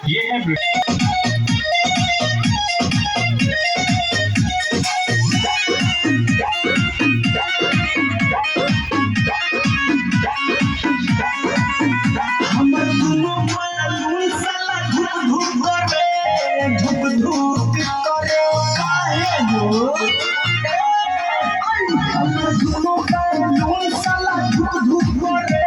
ये है हमर दुनो पालून साला धूप करे हमर दुनो पालून साला धूप करे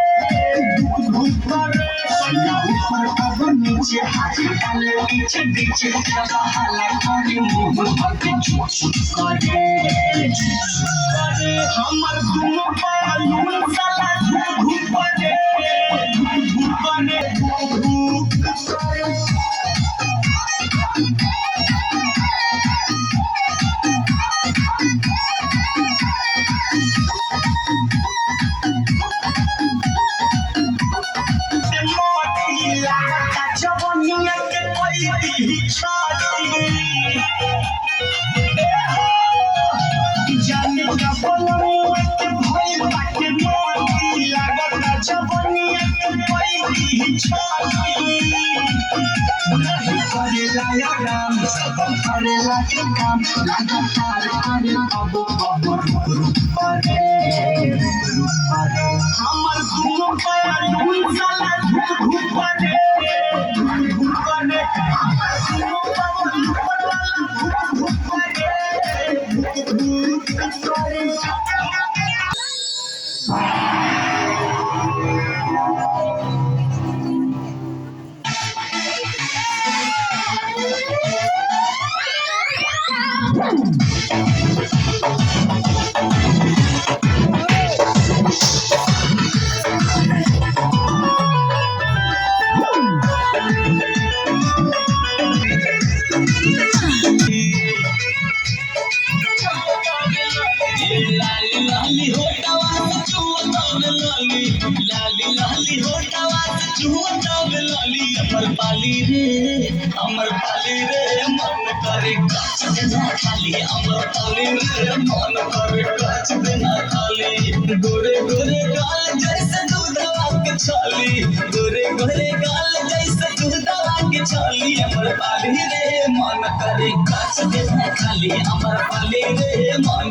अमर पाली रे मन करे काच देना खाली अमर पाली रे मन करे काच देना खाली गोरे गोरे गाल जैसे दूधवा के छाली गोरे गोरे गाल जैसे दूधवा के छाली अमर पाली रे मन करे काच देना खाली अमर पाली रे मन